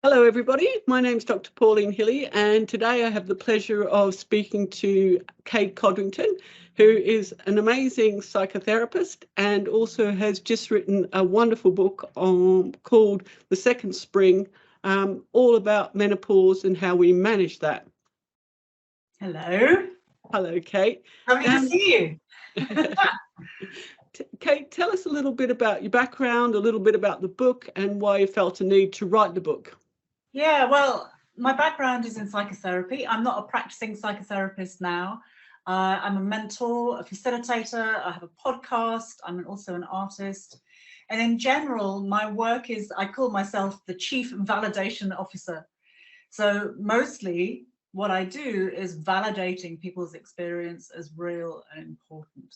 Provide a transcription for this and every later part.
Hello everybody, my name's Dr. Pauline Hilly, and today I have the pleasure of speaking to Kate Codrington, who is an amazing psychotherapist and also has just written a wonderful book called The Second Spring, all about menopause and how we manage that. Hello. Hello, Kate. Lovely to see you. Kate, tell us a little bit about your background, a little bit about the book and why you felt a need to write the book. Yeah, well, my background is in psychotherapy. I'm not a practicing psychotherapist now. I'm a mentor, a facilitator. I have a podcast. I'm also an artist. And in general, my work is, I call myself the Chief Validation Officer. So mostly what I do is validating people's experience as real and important.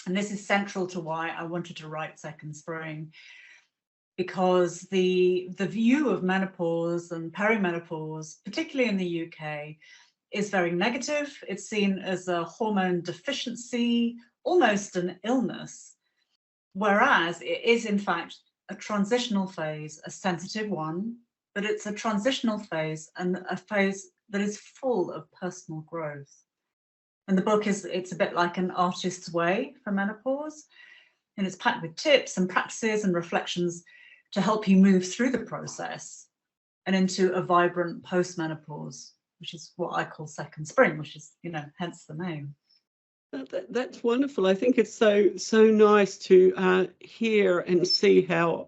And this is central to why I wanted to write Second Spring, because the view of menopause and perimenopause, particularly in the UK, is very negative. It's seen as a hormone deficiency, almost an illness, whereas it is in fact a transitional phase, a sensitive one, but it's a transitional phase and a phase that is full of personal growth. And the book it's a bit like an artist's way for menopause, and it's packed with tips and practices and reflections to help you move through the process and into a vibrant post-menopause, which is what I call Second Spring, which is, hence the name. That's wonderful. I think it's so nice to hear and see how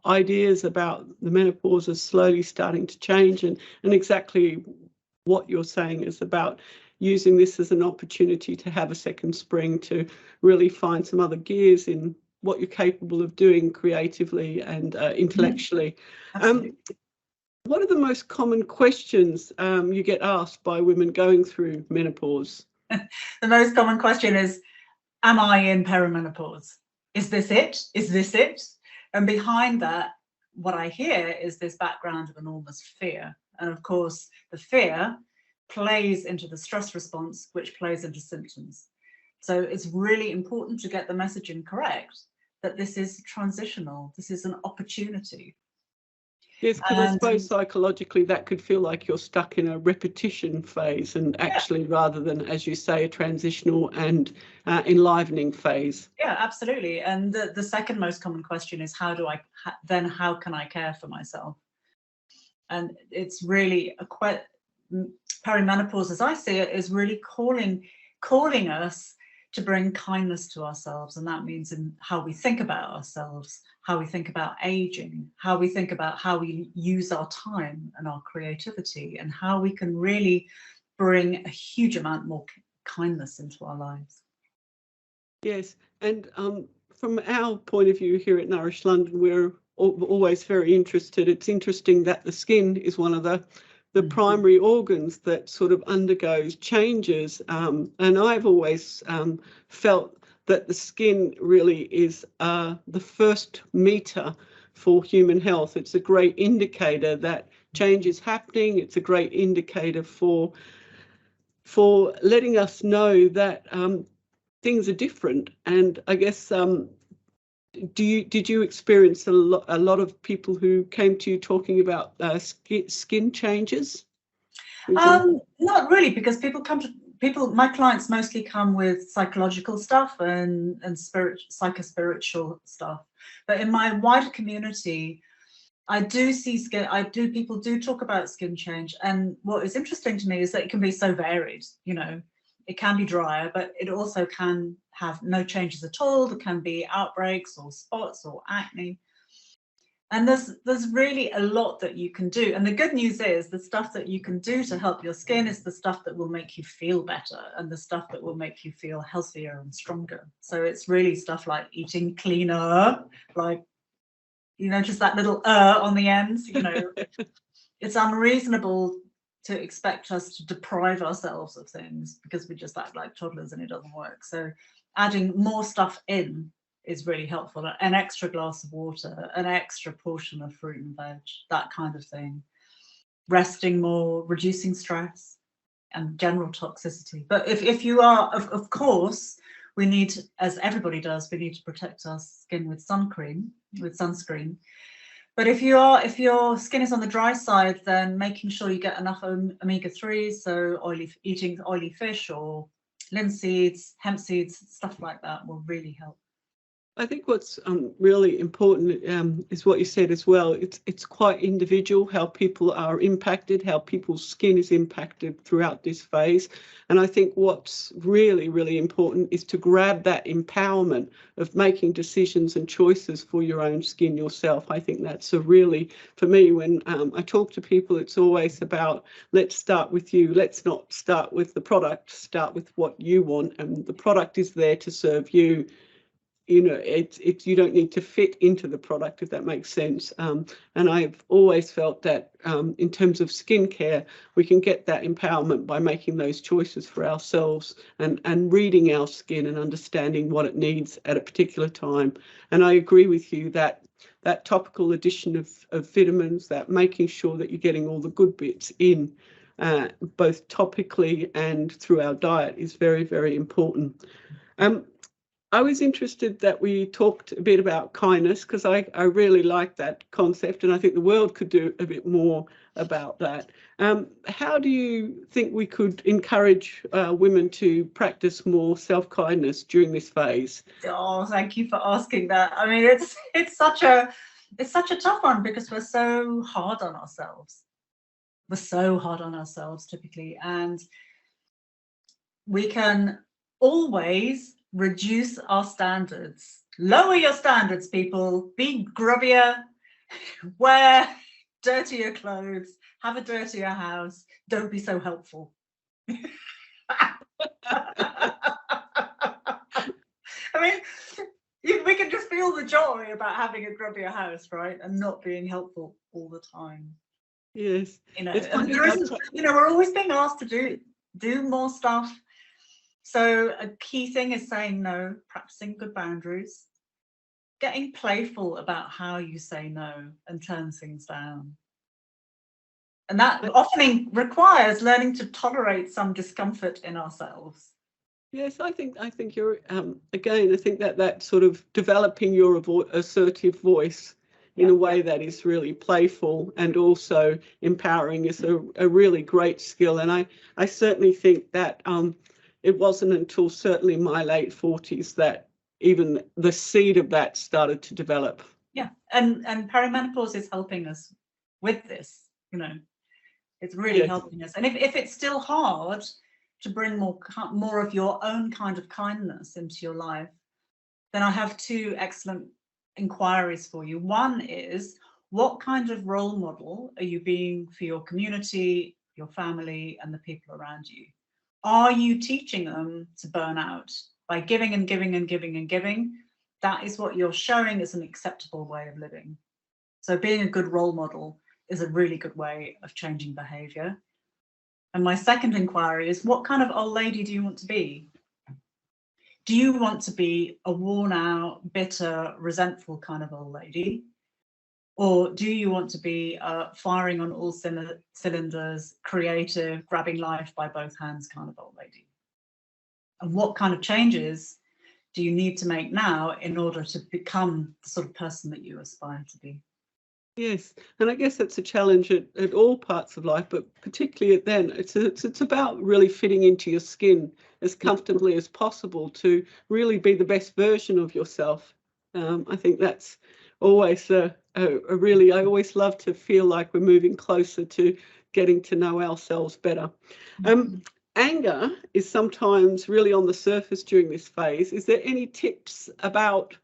ideas about the menopause are slowly starting to change, and exactly what you're saying is about using this as an opportunity to have a second spring, to really find some other gears in what you're capable of doing creatively and intellectually. What are the most common questions you get asked by women going through menopause? The most common question is, am I in perimenopause? Is this it? Is this it? And behind that, what I hear is this background of enormous fear. And of course, the fear plays into the stress response, which plays into symptoms. So it's really important to get the messaging correct, that this is transitional, this is an opportunity. Yes, because I suppose psychologically that could feel like you're stuck in a repetition phase, and actually rather than, as you say, a transitional and enlivening phase. Yeah, absolutely. And the second most common question is, how can I care for myself? And it's really perimenopause, as I see it, is really calling us to bring kindness to ourselves. And that means in how we think about ourselves, how we think about aging, how we think about how we use our time and our creativity, and how we can really bring a huge amount more kindness into our lives. Yes, and from our point of view here at Nourish London, we're always very interested. It's interesting that the skin is one of the primary organs that sort of undergoes changes, and I've always felt that the skin really is the first meter for human health. It's a great indicator that change is happening. It's a great indicator for letting us know that things are different. And I guess did you experience a lot of people who came to you talking about skin changes? Not really, because my clients mostly come with psychological stuff and psychospiritual stuff. But in my wider community, I do see people do talk about skin change. And what is interesting to me is that it can be so varied. It can be drier, but it also can have no changes at all. There can be outbreaks or spots or acne. And there's really a lot that you can do. And the good news is the stuff that you can do to help your skin is the stuff that will make you feel better, and the stuff that will make you feel healthier and stronger. So it's really stuff like eating cleaner, like, just that little on the end. It's unreasonable to expect us to deprive ourselves of things because we just act like toddlers and it doesn't work. So adding more stuff in is really helpful. An extra glass of water, an extra portion of fruit and veg, that kind of thing. Resting more, reducing stress and general toxicity. But if you are, of course, we need, as everybody does, we need to protect our skin with sunscreen. But if your skin is on the dry side, then making sure you get enough omega-3s, so eating oily fish or linseeds, hemp seeds, stuff like that will really help. I think what's really important is what you said as well. It's quite individual how people are impacted, how people's skin is impacted throughout this phase. And I think what's really, really important is to grab that empowerment of making decisions and choices for your own skin yourself. I think that's a really, for me, when I talk to people, it's always about, let's start with you. Let's not start with the product, start with what you want. And the product is there to serve you. You know, it's you don't need to fit into the product, if that makes sense. And I've always felt that in terms of skincare, we can get that empowerment by making those choices for ourselves and reading our skin and understanding what it needs at a particular time. And I agree with you that that topical addition of vitamins, that making sure that you're getting all the good bits in, both topically and through our diet, is very, very important. I was interested that we talked a bit about kindness, because I really like that concept, and I think the world could do a bit more about that. How do you think we could encourage women to practice more self-kindness during this phase? Oh, thank you for asking that. I mean, it's such a tough one, because we're so hard on ourselves. We're so hard on ourselves typically, and we can always reduce our standards. Lower your standards, people. Be grubbier, wear dirtier clothes, have a dirtier house. Don't be so helpful. I mean, we can just feel the joy about having a grubbier house, right? And not being helpful all the time. Yes. You know, we're always being asked to do more stuff. So a key thing is saying no, practicing good boundaries, getting playful about how you say no and turn things down. And that often requires learning to tolerate some discomfort in ourselves. Yes, I think you're again, I think that sort of developing your assertive voice in a way that is really playful and also empowering is a really great skill. And I certainly think that it wasn't until certainly my late 40s that even the seed of that started to develop. Yeah, and perimenopause is helping us with this, you know. It's really helping us. And if it's still hard to bring more of your own kind of kindness into your life, then I have two excellent inquiries for you. One is, what kind of role model are you being for your community, your family, and the people around you? Are you teaching them to burn out by giving and giving and giving and giving? That is what you're showing as an acceptable way of living. So being a good role model is a really good way of changing behavior. And my second inquiry is, what kind of old lady do you want to be? Do you want to be a worn out, bitter, resentful kind of old lady? Or do you want to be firing on all cylinders, creative, grabbing life by both hands kind of old lady? And what kind of changes do you need to make now in order to become the sort of person that you aspire to be? Yes, and I guess that's a challenge at all parts of life, but particularly at then. It's about really fitting into your skin as comfortably as possible to really be the best version of yourself. I think that's always a really, I always love to feel like we're moving closer to getting to know ourselves better. Anger is sometimes really on the surface during this phase. Is there any tips about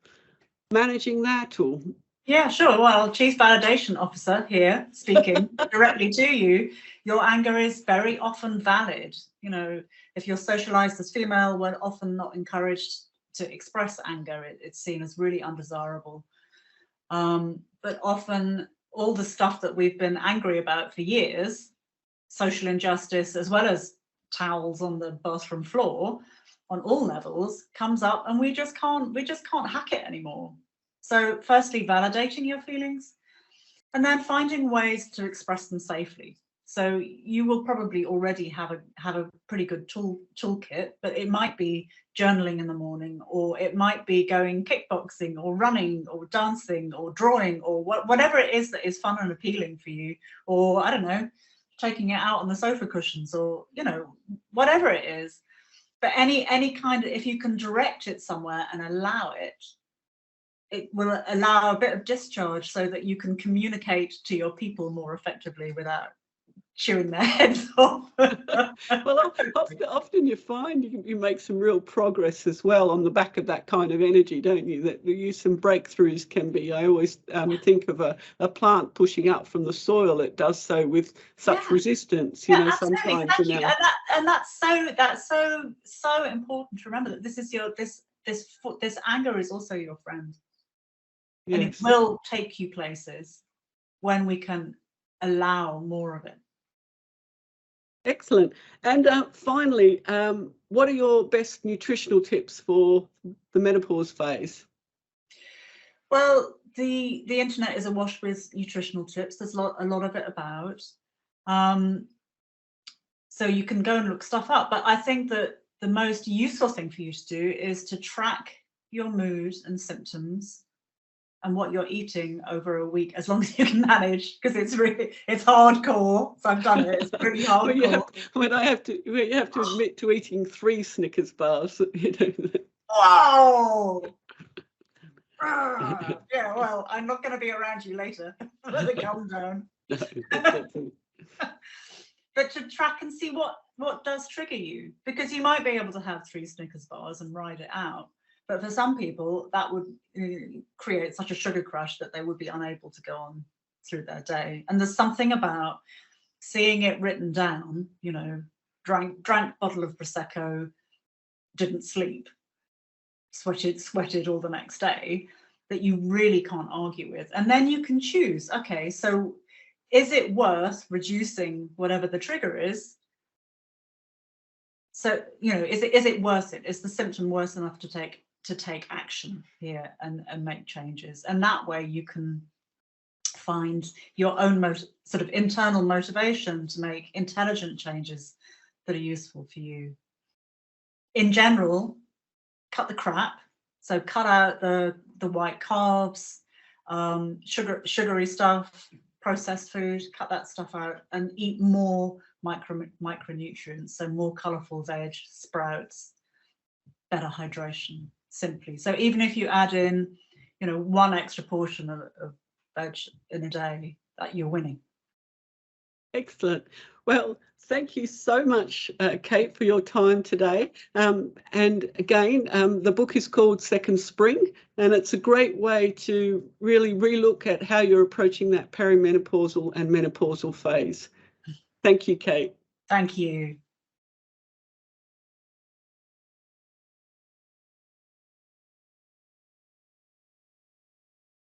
managing that? Or yeah, sure. Well, Chief Validation Officer here speaking directly to you. Your anger is very often valid. You know, if you're socialized as female, we're often not encouraged to express anger. It's seen as really undesirable. But often all the stuff that we've been angry about for years, social injustice, as well as towels on the bathroom floor on all levels, comes up, and we just can't hack it anymore. So firstly, validating your feelings, and then finding ways to express them safely. So you will probably already have a pretty good toolkit, but it might be journaling in the morning, or it might be going kickboxing or running or dancing or drawing, or whatever it is that is fun and appealing for you, or I don't know, taking it out on the sofa cushions, or whatever it is. But any kind of, if you can direct it somewhere and allow it, it will allow a bit of discharge so that you can communicate to your people more effectively without chewing their heads off. Well, often you find you make some real progress as well on the back of that kind of energy, don't you? That some breakthroughs can be. I always think of a plant pushing up from the soil. It does so with such resistance, absolutely, sometimes. thank you. And that's so important to remember, that this is this anger is also your friend. Yes. And it will take you places when we can allow more of it. Excellent. And finally, what are your best nutritional tips for the menopause phase? Well, the internet is awash with nutritional tips. There's a lot of it about. So you can go and look stuff up. But I think that the most useful thing for you to do is to track your mood and symptoms and what you're eating over a week, as long as you can manage, because it's hardcore. So I've done it. It's pretty hardcore. You have to admit to eating 3 Snickers bars. Wow. Yeah, well, I'm not going to be around you later. Let it calm down. But to track and see what does trigger you, because you might be able to have 3 Snickers bars and ride it out. But for some people, that would create such a sugar crash that they would be unable to go on through their day. And there's something about seeing it written down, drank bottle of Prosecco, didn't sleep, sweated all the next day, that you really can't argue with. And then you can choose, okay, so is it worth reducing whatever the trigger is? So, is it worth it? Is the symptom worse enough to take action here and make changes? And that way you can find your own sort of internal motivation to make intelligent changes that are useful for you. In general, cut the crap. So cut out the white carbs, sugary stuff, processed food, cut that stuff out, and eat more micronutrients, so more colourful veg, sprouts, better hydration, simply. So even if you add in, 1 extra portion of veg in a day, that you're winning. Excellent. Well, thank you so much, Kate, for your time today. And again, the book is called Second Spring, and it's a great way to really relook at how you're approaching that perimenopausal and menopausal phase. Thank you, Kate. Thank you.